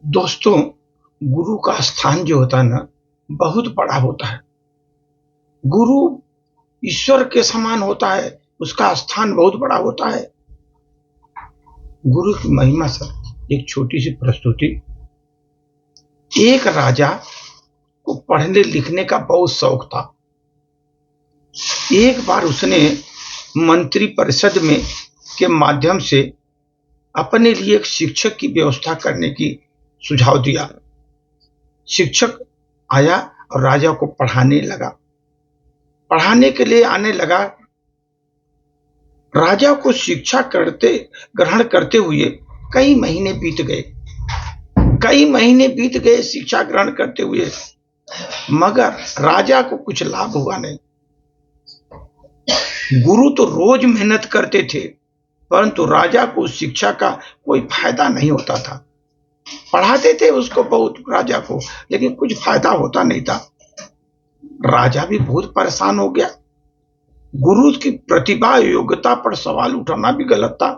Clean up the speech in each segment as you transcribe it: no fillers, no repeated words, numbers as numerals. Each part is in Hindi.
दोस्तों, गुरु का स्थान जो होता है ना, बहुत बड़ा होता है। गुरु ईश्वर के समान होता है, उसका स्थान बहुत बड़ा होता है। गुरु की महिमा सर एक छोटी सी प्रस्तुति। एक राजा को पढ़ने लिखने का बहुत शौक था। एक बार उसने मंत्री परिषद में के माध्यम से अपने लिए एक शिक्षक की व्यवस्था करने की सुझाव दिया। शिक्षक आया और राजा को पढ़ाने लगा। पढ़ाने के लिए आने लगा। राजा को शिक्षा ग्रहण करते हुए कई महीने बीत गए। कई महीने बीत गए शिक्षा ग्रहण करते हुए, मगर राजा को कुछ लाभ हुआ नहीं। गुरु तो रोज मेहनत करते थे, परंतु राजा को शिक्षा का कोई फायदा नहीं होता था। पढ़ाते थे उसको बहुत, राजा को, लेकिन कुछ फायदा होता नहीं था। राजा भी बहुत परेशान हो गया। गुरु की प्रतिभा योग्यता पर सवाल उठाना भी गलत था,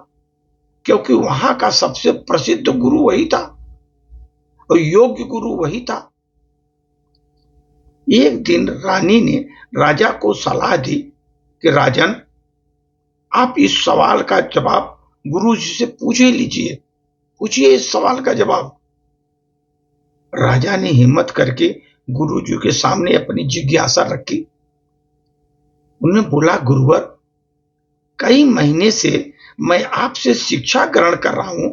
क्योंकि वहां का सबसे प्रसिद्ध गुरु वही था और योग्य गुरु वही था। एक दिन रानी ने राजा को सलाह दी कि राजन, आप इस सवाल का जवाब गुरु जी से पूछ ही लीजिए, पूछिए इस सवाल का जवाब। राजा ने हिम्मत करके गुरु जी के सामने अपनी जिज्ञासा रखी। उन्होंने बोला, गुरुवर, कई महीने से मैं आपसे शिक्षा ग्रहण कर रहा हूं,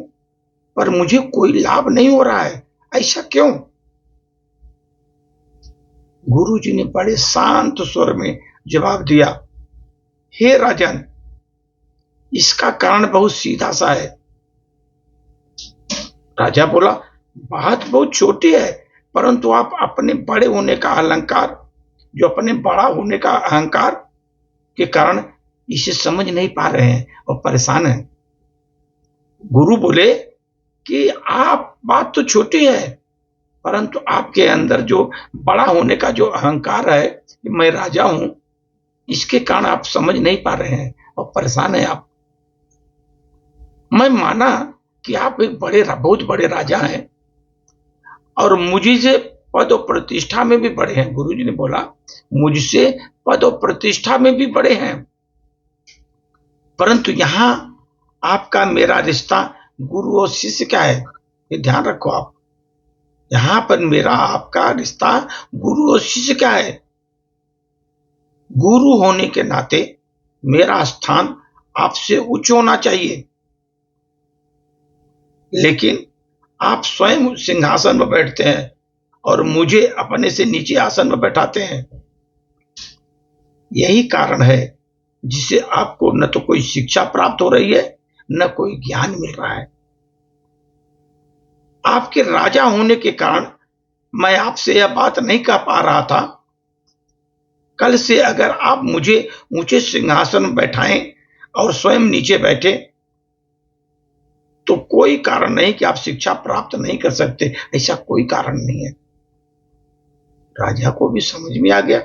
पर मुझे कोई लाभ नहीं हो रहा है, ऐसा क्यों? गुरु जी ने बड़े शांत स्वर में जवाब दिया, हे राजन, इसका कारण बहुत सीधा सा है। राजा बोला, बात बहुत छोटी है, परंतु आप अपने बड़े होने का अहंकार, जो अपने बड़ा होने का अहंकार के कारण इसे समझ नहीं पा रहे हैं और परेशान हैं। गुरु बोले कि आप बात तो छोटी है, परंतु आपके अंदर जो बड़ा होने का जो अहंकार है कि मैं राजा हूं, इसके कारण आप समझ नहीं पा रहे हैं और परेशान हैं आप। मैं माना कि आप एक बहुत बड़े राजा हैं और मुझसे पद और प्रतिष्ठा में भी बड़े हैं। गुरुजी ने बोला, मुझसे पद और प्रतिष्ठा में भी बड़े हैं, परंतु यहां आपका मेरा रिश्ता गुरु और शिष्य का है, ये ध्यान रखो आप। यहां पर मेरा आपका रिश्ता गुरु और शिष्य का है। गुरु होने के नाते मेरा स्थान आपसे उच्च होना चाहिए, लेकिन आप स्वयं सिंहासन में बैठते हैं और मुझे अपने से नीचे आसन में बैठाते हैं। यही कारण है जिसे आपको न तो कोई शिक्षा प्राप्त हो रही है, न कोई ज्ञान मिल रहा है। आपके राजा होने के कारण मैं आपसे यह बात नहीं कह पा रहा था। कल से अगर आप मुझे ऊंचे सिंहासन में बैठाएं और स्वयं नीचे बैठे, तो कोई कारण नहीं कि आप शिक्षा प्राप्त नहीं कर सकते, ऐसा कोई कारण नहीं है। राजा को भी समझ में आ गया,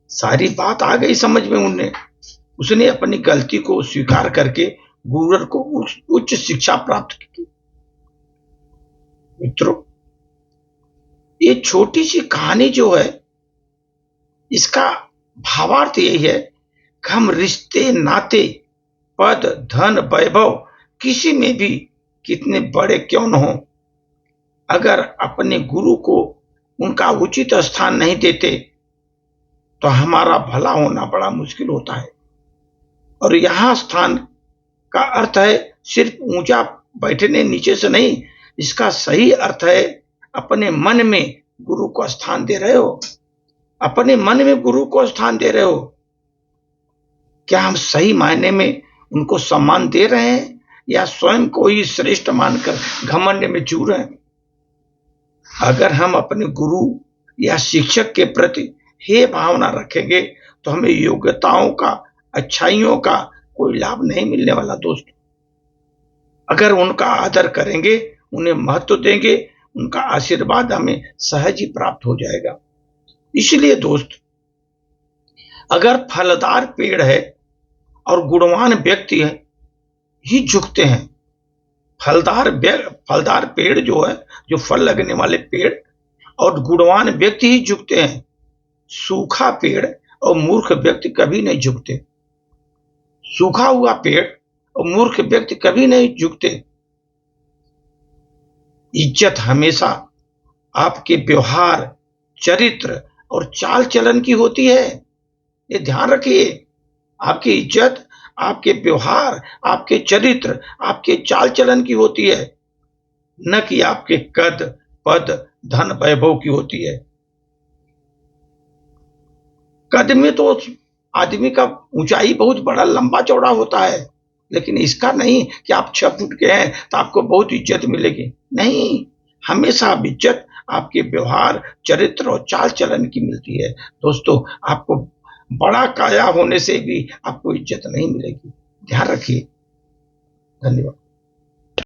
सारी बात आ गई समझ में। उसने अपनी गलती को स्वीकार करके गुरु को उच्च शिक्षा प्राप्त की। मित्रों, ये छोटी सी कहानी जो है, इसका भावार्थ यही है कि हम रिश्ते नाते, पद, धन, वैभव किसी में भी कितने बड़े क्यों न हो, अगर अपने गुरु को उनका उचित स्थान नहीं देते तो हमारा भला होना बड़ा मुश्किल होता है। और यहां स्थान का अर्थ है सिर्फ ऊंचा बैठने नीचे से नहीं, इसका सही अर्थ है अपने मन में गुरु को स्थान दे रहे हो। अपने मन में गुरु को स्थान दे रहे हो। क्या हम सही मायने में उनको सम्मान दे रहे हैं, या स्वयं को ही श्रेष्ठ मानकर घमंड में चूर हैं? अगर हम अपने गुरु या शिक्षक के प्रति हे भावना रखेंगे तो हमें योग्यताओं का, अच्छाइयों का कोई लाभ नहीं मिलने वाला दोस्त। अगर उनका आदर करेंगे, उन्हें महत्व देंगे, उनका आशीर्वाद हमें सहज ही प्राप्त हो जाएगा। इसलिए दोस्त, अगर फलदार पेड़ है और गुणवान व्यक्ति है ही झुकते हैं, फलदार पेड़ जो है, जो फल लगने वाले पेड़ और गुणवान व्यक्ति ही झुकते हैं। सूखा पेड़ और मूर्ख व्यक्ति कभी नहीं झुकते। सूखा हुआ पेड़ और मूर्ख व्यक्ति कभी नहीं झुकते। इज्जत हमेशा आपके व्यवहार, चरित्र और चाल चलन की होती है। ये ध्यान रखिए। आपकी इज्जत आपके व्यवहार, आपके चरित्र, आपके चाल चलन की होती है, न कि आपके कद, पद, धन, वैभव की होती है। कद में तो आदमी का ऊंचाई बहुत बड़ा लंबा चौड़ा होता है, लेकिन इसका नहीं कि आप 6 फुट के हैं तो आपको बहुत इज्जत मिलेगी। नहीं, हमेशा इज्जत आपके व्यवहार, चरित्र और चाल चलन की मिलती है। दोस्तों, आपको बड़ा काया होने से भी आपको इज्जत नहीं मिलेगी। ध्यान रखिए। धन्यवाद।